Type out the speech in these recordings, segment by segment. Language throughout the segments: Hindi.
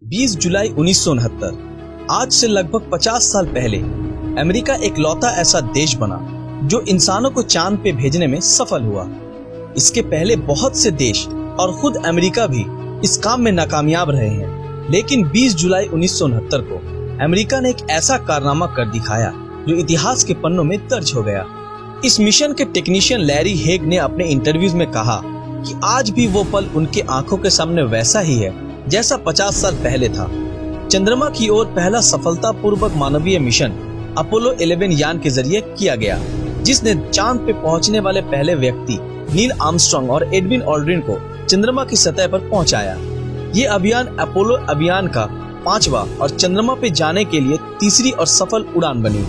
20 जुलाई 1969 आज से लगभग 50 साल पहले अमेरिका एकलौता ऐसा देश बना जो इंसानों को चांद पे भेजने में सफल हुआ। इसके पहले बहुत से देश और खुद अमेरिका भी इस काम में नाकामयाब रहे हैं, लेकिन 20 जुलाई 1969 को अमेरिका ने एक ऐसा कारनामा कर दिखाया जो इतिहास के पन्नों में दर्ज हो गया। इस मिशन के टेक्नीशियन लैरी हेग ने अपने इंटरव्यूज में कहा कि आज भी वो पल उनके आंखों के सामने वैसा ही है जैसा 50 साल पहले था। चंद्रमा की ओर पहला सफलतापूर्वक मानवीय मिशन अपोलो 11 यान के जरिए किया गया, जिसने चांद पे पहुंचने वाले पहले व्यक्ति नील आर्मस्ट्रांग और एडविन ऑल्ड्रिन को चंद्रमा की सतह पर पहुंचाया। ये अभियान अपोलो अभियान का 5वां और चंद्रमा पे जाने के लिए तीसरी और सफल उड़ान बनी।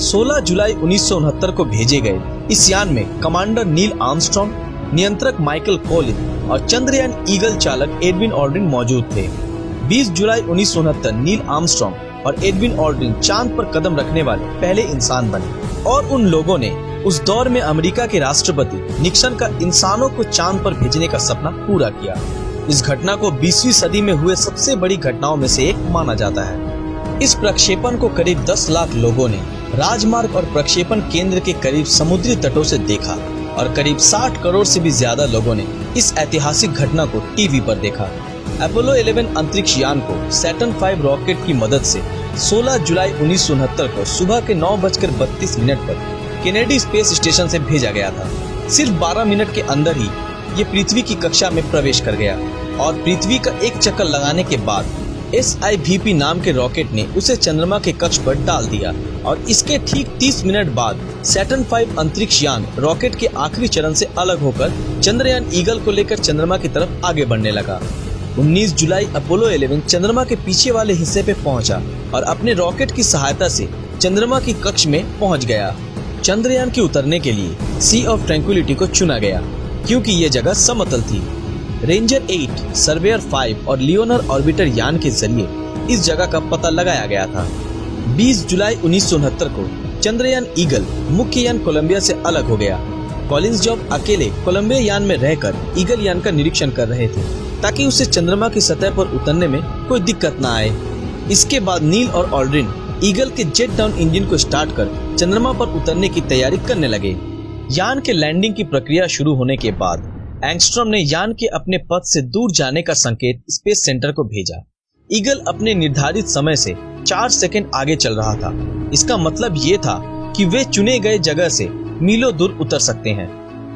16 जुलाई 1969 को भेजे गए इस यान में कमांडर नील आर्मस्ट्रांग, नियंत्रक माइकल कोलिन और चंद्रयान ईगल चालक एडविन ऑल्ड्रिन मौजूद थे। 20 जुलाई 1969 नील आर्मस्ट्रांग और एडविन ऑल्ड्रिन चांद पर कदम रखने वाले पहले इंसान बने और उन लोगों ने उस दौर में अमेरिका के राष्ट्रपति निक्सन का इंसानों को चांद पर भेजने का सपना पूरा किया। इस घटना को 20वीं सदी में हुए सबसे बड़ी घटनाओं में से एक माना जाता है। इस प्रक्षेपण को करीब 10 लाख लोगों ने राजमार्ग और प्रक्षेपण केंद्र के करीब समुद्री तटों से देखा और करीब 60 करोड़ से भी ज्यादा लोगों ने इस ऐतिहासिक घटना को टीवी पर देखा। अपोलो 11 अंतरिक्ष यान को सैटर्न 5 रॉकेट की मदद से 16 जुलाई 1969 को सुबह के 9:32 पर केनेडी स्पेस स्टेशन से भेजा गया था। सिर्फ 12 मिनट के अंदर ही ये पृथ्वी की कक्षा में प्रवेश कर गया और पृथ्वी का एक चक्कर लगाने के बाद SIVP नाम के रॉकेट ने उसे चंद्रमा के कक्ष पर डाल दिया और इसके ठीक 30 मिनट बाद सैटर्न 5 अंतरिक्ष यान रॉकेट के आखिरी चरण से अलग होकर चंद्रयान ईगल को लेकर चंद्रमा की तरफ आगे बढ़ने लगा। 19 जुलाई अपोलो 11 चंद्रमा के पीछे वाले हिस्से पे पहुंचा और अपने रॉकेट की सहायता से चंद्रमा की कक्ष में पहुंच गया। चंद्रयान के उतरने के लिए सी ऑफ ट्रैंक्विलिटी को चुना गया क्योंकि ये जगह समतल थी। रेंजर 8, सर्वेयर 5 और लियोनर ऑर्बिटर यान के जरिए इस जगह का पता लगाया गया था। 20 जुलाई 1969 को चंद्रयान ईगल मुख्य यान कोलंबिया से अलग हो गया। कॉलिंस जॉब अकेले कोलंबिया यान में रहकर ईगल यान का निरीक्षण कर रहे थे ताकि उसे चंद्रमा की सतह पर उतरने में कोई दिक्कत न आए। इसके बाद नील और ऑल्ड्रिन ईगल के जेट डाउन इंजन को स्टार्ट कर चंद्रमा पर उतरने की तैयारी करने लगे। यान के लैंडिंग की प्रक्रिया शुरू होने के बाद एंगस्ट्रॉम ने यान के अपने पथ से दूर जाने का संकेत स्पेस सेंटर को भेजा। ईगल अपने निर्धारित समय से 4 सेकंड आगे चल रहा था। इसका मतलब ये था कि वे चुने गए जगह से मीलों दूर उतर सकते हैं।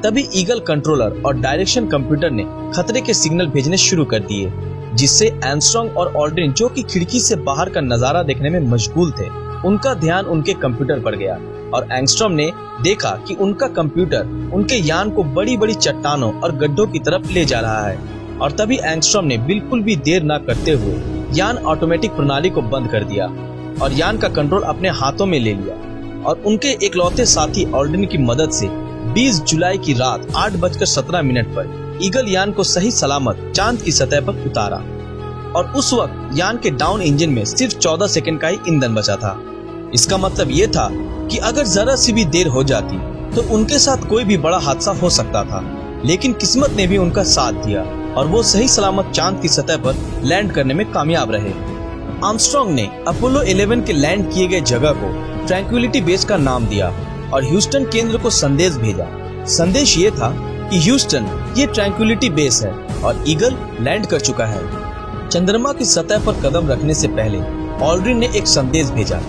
तभी ईगल कंट्रोलर और डायरेक्शन कंप्यूटर ने खतरे के सिग्नल भेजने शुरू कर दिए, जिससे आर्मस्ट्रांग और ऑल्ड्रिन जो कि खिड़की से बाहर का नजारा देखने में मशगूल थे, उनका ध्यान उनके कंप्यूटर पर गया और एंगस्ट्रॉम ने देखा कि उनका कंप्यूटर उनके यान को बड़ी बड़ी चट्टानों और गड्ढों की तरफ ले जा रहा है। और तभी एंगस्ट्रॉम ने बिल्कुल भी देर न करते हुए यान ऑटोमेटिक प्रणाली को बंद कर दिया और यान का कंट्रोल अपने हाथों में ले लिया और उनके इकलौते साथी ऑल्ड्रिन की मदद से 20 जुलाई की रात 8:17 पर ईगल यान को सही सलामत चांद की सतह पर उतारा और उस वक्त यान के डाउन इंजन में सिर्फ 14 सेकंड का ही ईंधन बचा था। इसका मतलब ये था कि अगर जरा सी भी देर हो जाती तो उनके साथ कोई भी बड़ा हादसा हो सकता था, लेकिन किस्मत ने भी उनका साथ दिया और वो सही सलामत चांद की सतह पर लैंड करने में कामयाब रहे। आर्मस्ट्रांग ने अपोलो 11 के लैंड किए गए जगह को ट्रैंक्विलिटी बेस का नाम दिया और ह्यूस्टन केंद्र को संदेश भेजा। संदेश ये था कि ह्यूस्टन, ये ट्रैंक्विलिटी बेस है और ईगल लैंड कर चुका है। चंद्रमा की सतह पर कदम रखने से पहले ऑल्ड्रिन ने एक संदेश भेजा।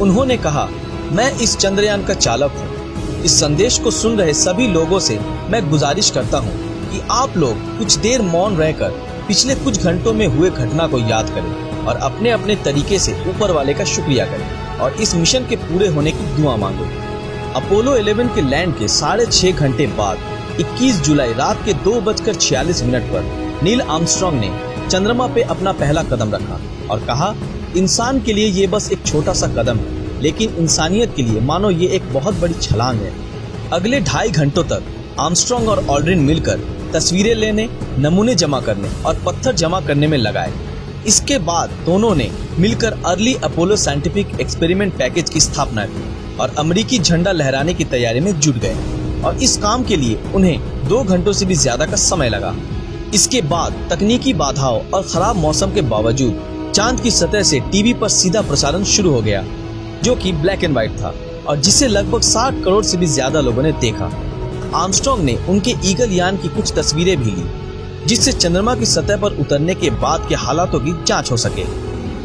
उन्होंने कहा, मैं इस चंद्रयान का चालक हूँ। इस संदेश को सुन रहे सभी लोगों से मैं गुजारिश करता हूँ कि आप लोग कुछ देर मौन रहकर पिछले कुछ घंटों में हुए घटना को याद करें और अपने अपने तरीके से ऊपर वाले का शुक्रिया करें और इस मिशन के पूरे होने की दुआ मांगो। अपोलो 11 के लैंड के 6.5 घंटे बाद 21 जुलाई रात के 2:46 पर नील आर्मस्ट्रांग ने चंद्रमा पे अपना पहला कदम रखा और कहा, इंसान के लिए ये बस एक छोटा सा कदम है, लेकिन इंसानियत के लिए मानो ये एक बहुत बड़ी छलांग है। अगले 2.5 घंटों तक आर्मस्ट्रांग और ऑल्ड्रिन मिलकर तस्वीरें लेने, नमूने जमा करने और पत्थर जमा करने में लगाए। इसके बाद दोनों ने मिलकर early Apollo scientific experiment package की स्थापना की और अमेरिकी झंडा लहराने की तैयारी में जुट गए और इस काम के लिए उन्हें 2 घंटों से भी ज्यादा का समय लगा। इसके बाद तकनीकी बाधाओं और खराब मौसम के बावजूद चांद की सतह से टीवी पर सीधा प्रसारण शुरू हो गया, जो कि ब्लैक एंड व्हाइट था और जिसे लगभग 60 करोड़ से भी ज्यादा लोगों ने देखा। आर्मस्ट्रांग ने उनके ईगल यान की कुछ तस्वीरें भी ली, जिससे चंद्रमा की सतह पर उतरने के बाद के हालातों की जांच हो सके।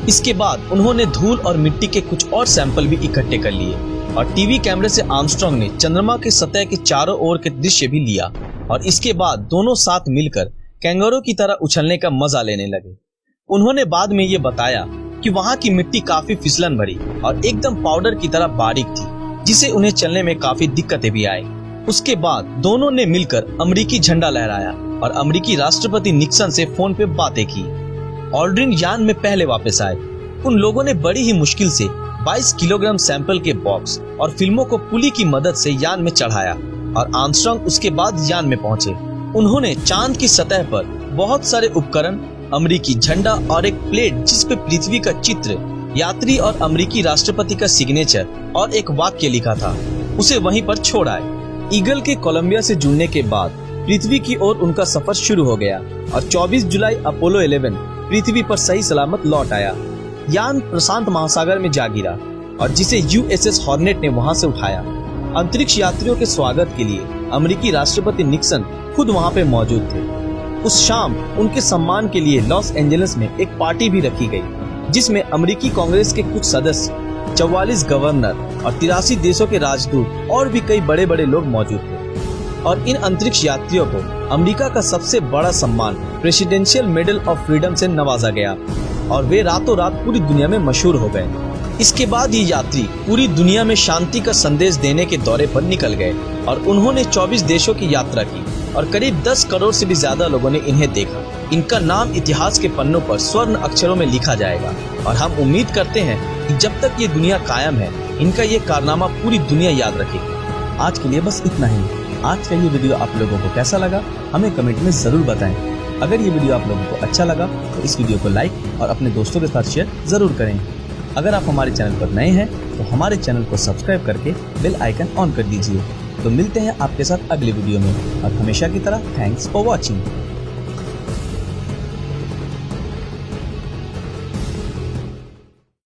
इसके बाद उन्होंने धूल और मिट्टी के कुछ और सैंपल भी इकट्ठे कर लिए और टीवी कैमरे से आर्मस्ट्रांग ने चंद्रमा की सतह के चारों ओर के दृश्य भी लिया और इसके बाद दोनों साथ मिलकर कैंगरू की तरह उछलने का मजा लेने लगे। उन्होंने बाद में ये बताया कि वहाँ की मिट्टी काफी फिसलन भरी और एकदम पाउडर की तरह बारीक थी, जिसे उन्हें चलने में काफी दिक्कतें भी आई। उसके बाद दोनों ने मिलकर अमेरिकी झंडा लहराया और अमेरिकी राष्ट्रपति निक्सन से फोन पे बातें की। ऑल्ड्रिन यान में पहले वापस आए। उन लोगों ने बड़ी ही मुश्किल से 22 किलोग्राम सैंपल के बॉक्स और फिल्मों को पुली की मदद से यान में चढ़ाया और आर्मस्ट्रांग उसके बाद यान में पहुंचे। उन्होंने चांद की सतह पर बहुत सारे उपकरण, अमेरिकी झंडा और एक प्लेट जिस पे पृथ्वी का चित्र, यात्री और अमेरिकी राष्ट्रपति का सिग्नेचर और एक वाक्य लिखा था, उसे वहीं पर छोड़ आए। ईगल के कोलंबिया से जुड़ने के बाद पृथ्वी की ओर उनका सफर शुरू हो गया और 24 जुलाई अपोलो 11 पृथ्वी पर सही सलामत लौट आया। यान प्रशांत महासागर में जा गिरा और जिसे यूएसएस हॉर्नेट ने वहां से उठाया। अंतरिक्ष यात्रियों के स्वागत के लिए अमेरिकी राष्ट्रपति निक्सन खुद वहां पे मौजूद थे। उस शाम उनके सम्मान के लिए लॉस एंजलिस में एक पार्टी भी रखी गई, जिसमें अमेरिकी कांग्रेस के कुछ सदस्य, 44 गवर्नर और 83 देशों के राजदूत और भी कई बड़े बड़े लोग मौजूद थे। और इन अंतरिक्ष यात्रियों को अमेरिका का सबसे बड़ा सम्मान प्रेसिडेंशियल मेडल ऑफ फ्रीडम से नवाजा गया और वे रातों रात पूरी दुनिया में मशहूर हो गए। इसके बाद ये यात्री पूरी दुनिया में शांति का संदेश देने के दौरे पर निकल गए और उन्होंने 24 देशों की यात्रा की और करीब 10 करोड़ से भी ज्यादा लोगों ने इन्हें देखा। इनका नाम इतिहास के पन्नों पर स्वर्ण अक्षरों में लिखा जाएगा और हम उम्मीद करते हैं कि जब तक ये दुनिया कायम है, इनका ये कारनामा पूरी दुनिया याद रखेगी। आज के लिए बस इतना ही। आज का ये वीडियो आप लोगों को कैसा लगा, हमें कमेंट में जरूर बताएं। अगर ये वीडियो आप लोगों को अच्छा लगा तो इस वीडियो को लाइक और अपने दोस्तों के साथ शेयर जरूर करें। अगर आप हमारे चैनल पर नए हैं तो हमारे चैनल को सब्सक्राइब करके बेल आइकन ऑन कर दीजिए। तो मिलते हैं आपके साथ अगले वीडियो में और हमेशा की तरह थैंक्स फॉर वॉचिंग।